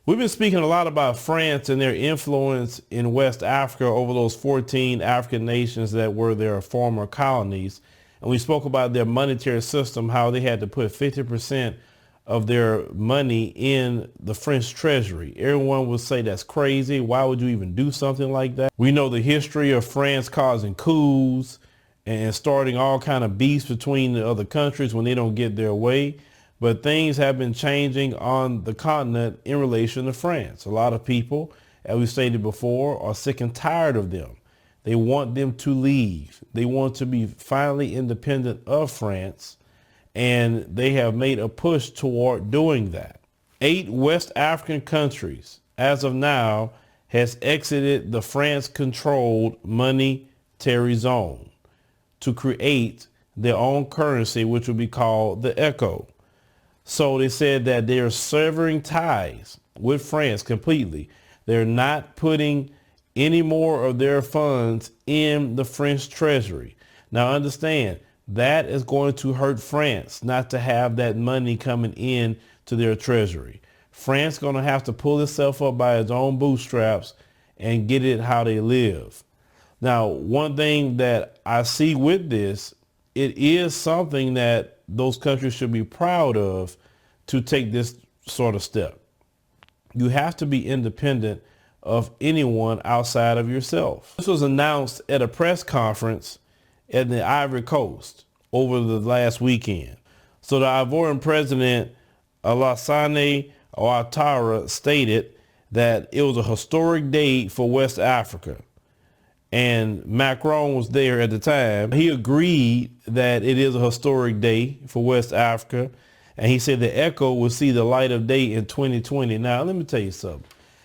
We've been speaking a lot about France and their influence in West Africa over those 14 African nations that were their former colonies. And we spoke about their monetary system, how they had to put 50% of their money in the French treasury. Everyone would say that's crazy. Why would you even do something like that? We know the history of France causing coups and starting all kind of beefs between the other countries when they don't get their way. But things have been changing on the continent in relation to France. A lot of people, as we stated before, are sick and tired of them. They want them to leave. They want to be finally independent of France, and they have made a push toward doing that. 8 West African countries, as of now, has exited the France-controlled monetary zone to create their own currency, which will be called the ECO. So they said that they're severing ties with France completely. They're not putting any more of their funds in the French treasury. Now understand, that is going to hurt France not to have that money coming in to their treasury. France going to have to pull itself up by its own bootstraps and get it how they live. Now, one thing that I see with this, it is something that those countries should be proud of to take this sort of step. You have to be independent of anyone outside of yourself. This was announced at a press conference at the Ivory Coast over the last weekend. So the Ivorian president, Alassane Ouattara, stated that it was a historic day for West Africa. And Macron was there at the time. He agreed that it is a historic day for West Africa. And he said the ECO will see the light of day in 2020. Now, let me tell you something.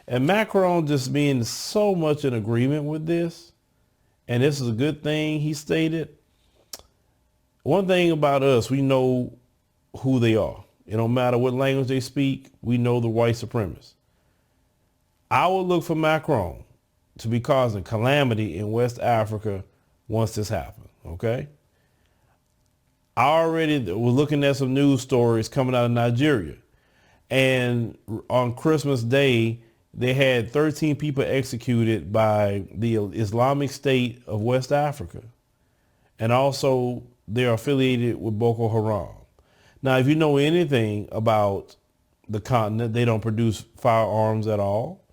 And Macron just being so much in agreement with this, and this is a good thing, he stated. One thing about us, we know who they are. It don't matter what language they speak, we know the white supremacists. I will look for Macron to be causing calamity in West Africa once this happens, okay? I already was looking at some news stories coming out of Nigeria. And on Christmas Day, they had 13 people executed by the Islamic State of West Africa. And also, they're affiliated with Boko Haram. Now, if you know anything about the continent, they don't produce firearms at all.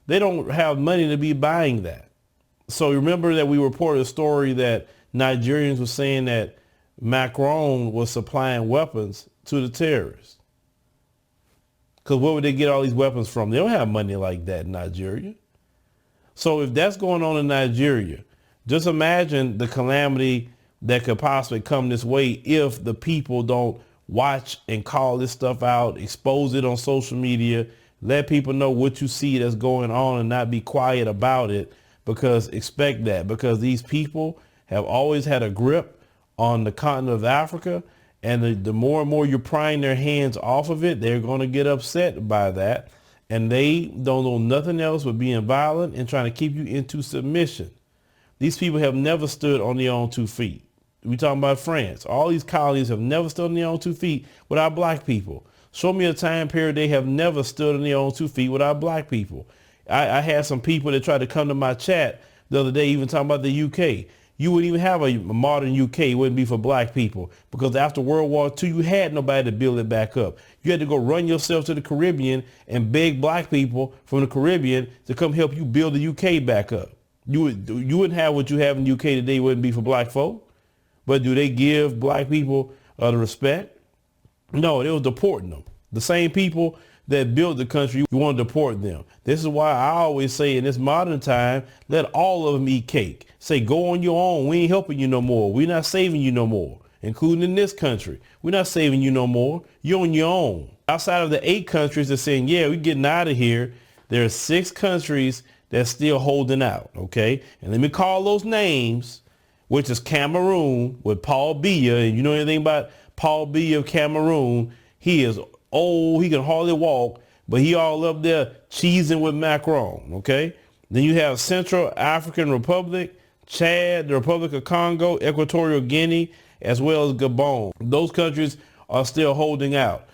They don't have money to be buying that. So remember that we reported a story that Nigerians were saying that Macron was supplying weapons to the terrorists. Because where would they get all these weapons from? They don't have money like that in Nigeria. So if that's going on in Nigeria, just imagine the calamity that could possibly come this way if the people don't watch and call this stuff out, expose it on social media, let people know what you see that's going on and not be quiet about it, because expect that, because these people have always had a grip on the continent of Africa, and the more and more you're prying their hands off of it, they're going to get upset by that, and they don't know nothing else but being violent and trying to keep you into submission. These people have never stood on their own 2 feet. We're talking about France. All these colonies have never stood on their own 2 feet without black people. Show me a time period they have never stood on their own 2 feet without black people. I had some people that tried to come to my chat the other day, even talking about the UK. You wouldn't even have a modern UK. It wouldn't be for black people, because after World War II, you had nobody to build it back up. You had to go run yourself to the Caribbean and beg black people from the Caribbean to come help you build the UK back up. You wouldn't have what you have in the UK today. It wouldn't be for black folk. But do they give black people the respect? No, they was deporting them. The same people that built the country, you want to deport them. This is why I always say in this modern time, let all of them eat cake. Say, go on your own. We ain't helping you no more. We're not saving you no more, including in this country. We're not saving you no more. You're on your own. Outside of the 8 countries that are saying, yeah, we're getting out of here, there are 6 countries that's still holding out, okay? And let me call those names, which is Cameroon with Paul Biya. And you know anything about Paul Biya of Cameroon? He is old. He can hardly walk, but he all up there cheesing with Macron, okay? Then you have Central African Republic, Chad, the Republic of Congo, Equatorial Guinea, as well as Gabon. Those countries are still holding out.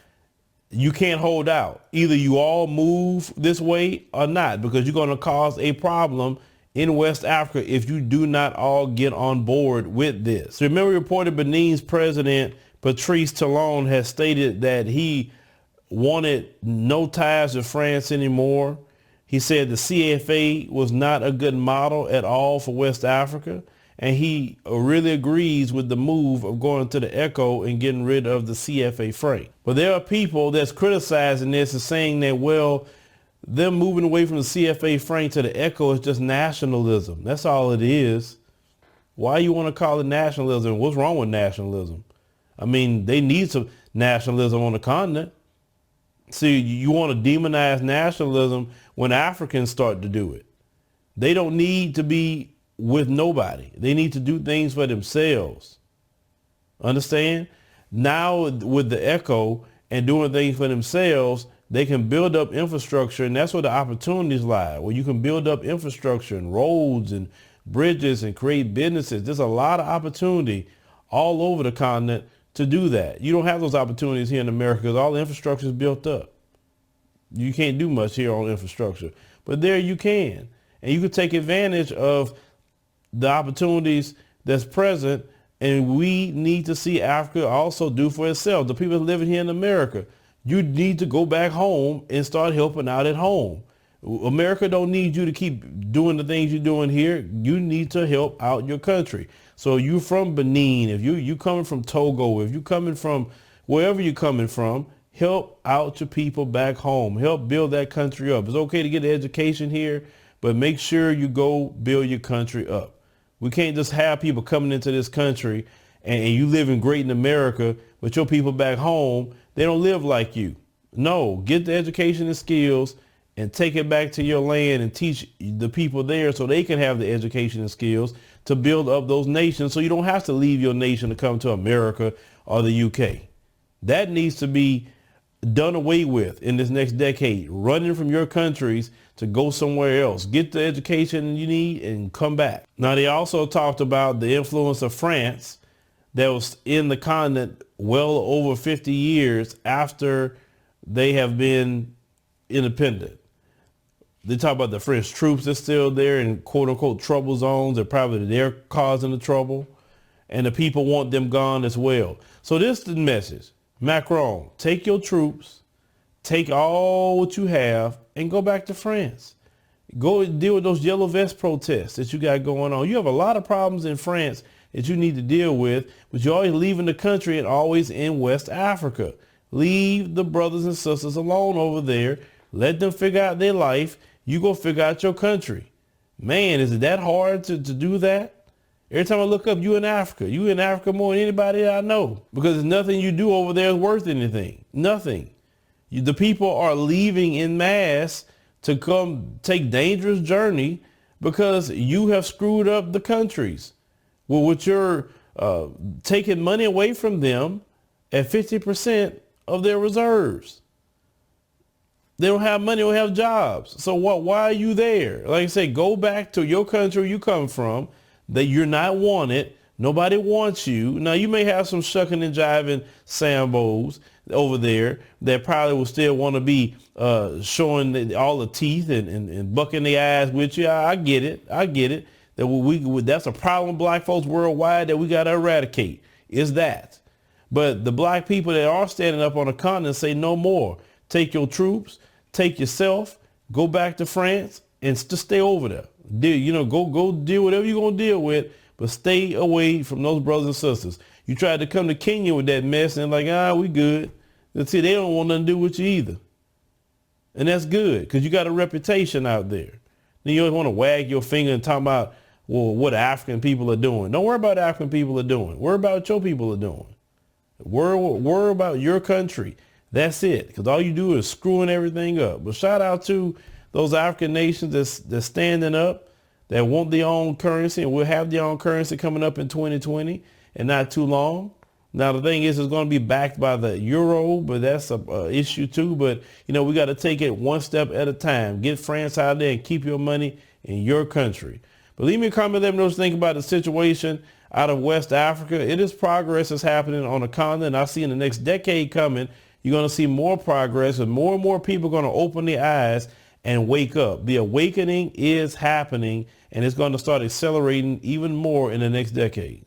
You can't hold out. Either you all move this way or not, because you're going to cause a problem in West Africa if you do not all get on board with this. So remember, reported Benin's president Patrice Talon has stated that he wanted no ties with France anymore. He said the CFA was not a good model at all for West Africa. And he really agrees with the move of going to the ECO and getting rid of the CFA franc. But there are people that's criticizing this and saying that, well, them moving away from the CFA franc to the ECO is just nationalism. That's all it is. Why you want to call it nationalism? What's wrong with nationalism? I mean, they need some nationalism on the continent. See, you want to demonize nationalism when Africans start to do it. They don't need to be with nobody. They need to do things for themselves. Understand? Now with the ECO and doing things for themselves, they can build up infrastructure, and that's where the opportunities lie, where you can build up infrastructure and roads and bridges and create businesses. There's a lot of opportunity all over the continent to do that. You don't have those opportunities here in America because all the infrastructure is built up. You can't do much here on infrastructure, but there you can. And you can take advantage of the opportunities that's present, and we need to see Africa also do for itself. The people living here in America, you need to go back home and start helping out at home. America don't need you to keep doing the things you're doing here. You need to help out your country. So you from Benin, if you coming from Togo, if you coming from wherever you're coming from, help out your people back home. Help build that country up. It's okay to get an education here, but make sure you go build your country up. We can't just have people coming into this country and you living great in America, but your people back home, they don't live like you. No, get the education and skills and take it back to your land and teach the people there so they can have the education and skills to build up those nations, so you don't have to leave your nation to come to America or the UK. That needs to be done away with in this next decade, running from your countries to go somewhere else. Get the education you need and come back. Now, they also talked about the influence of France that was in the continent well over 50 years after they have been independent. They talk about the French troops that's still there in quote unquote trouble zones. They're probably they're causing the trouble, and the people want them gone as well. So this is the message. Macron, take your troops, take all what you have, and go back to France. Go deal with those yellow vest protests that you got going on. You have a lot of problems in France that you need to deal with, but you're always leaving the country and always in West Africa. Leave the brothers and sisters alone over there. Let them figure out their life. You go figure out your country. Man, is it that hard to do that? Every time I look up, you in Africa. You in Africa more than anybody I know, because there's nothing you do over there is worth anything. Nothing. The people are leaving in mass to come take dangerous journey because you have screwed up the countries. Well, with your taking money away from them at 50% of their reserves. They don't have money, don't have jobs. So why are you there? Like I say, go back to your country you come from. That you're not wanted. Nobody wants you. Now, you may have some shucking and jiving Sambos over there that probably will still want to be showing all the teeth and bucking the eyes with you. I get it. I get it. That's a problem, black folks worldwide, that we got to eradicate, is that. But the black people that are standing up on the continent say no more. Take your troops, take yourself, go back to France, and just stay over there. Go deal whatever you're going to deal with, but stay away from those brothers and sisters. You tried to come to Kenya with that mess and like, we good. And see, they don't want nothing to do with you either. And that's good, because you got a reputation out there. Then you always want to wag your finger and talk about, well, what African people are doing. Don't worry about what African people are doing. Worry about what your people are doing. Worry about your country. That's it, because all you do is screwing everything up. But shout out to those African nations that's standing up, that want their own currency, and will have their own currency coming up in 2020 and not too long. Now, the thing is, it's going to be backed by the euro, but that's a issue too. But, we got to take it one step at a time. Get France out there and keep your money in your country. But leave me a comment. Let me know what you think about the situation out of West Africa. It is progress that's happening on the continent. I see in the next decade coming, You're going to see more progress, and more people are going to open their eyes and wake up. The awakening is happening, and it's going to start accelerating even more in the next decade.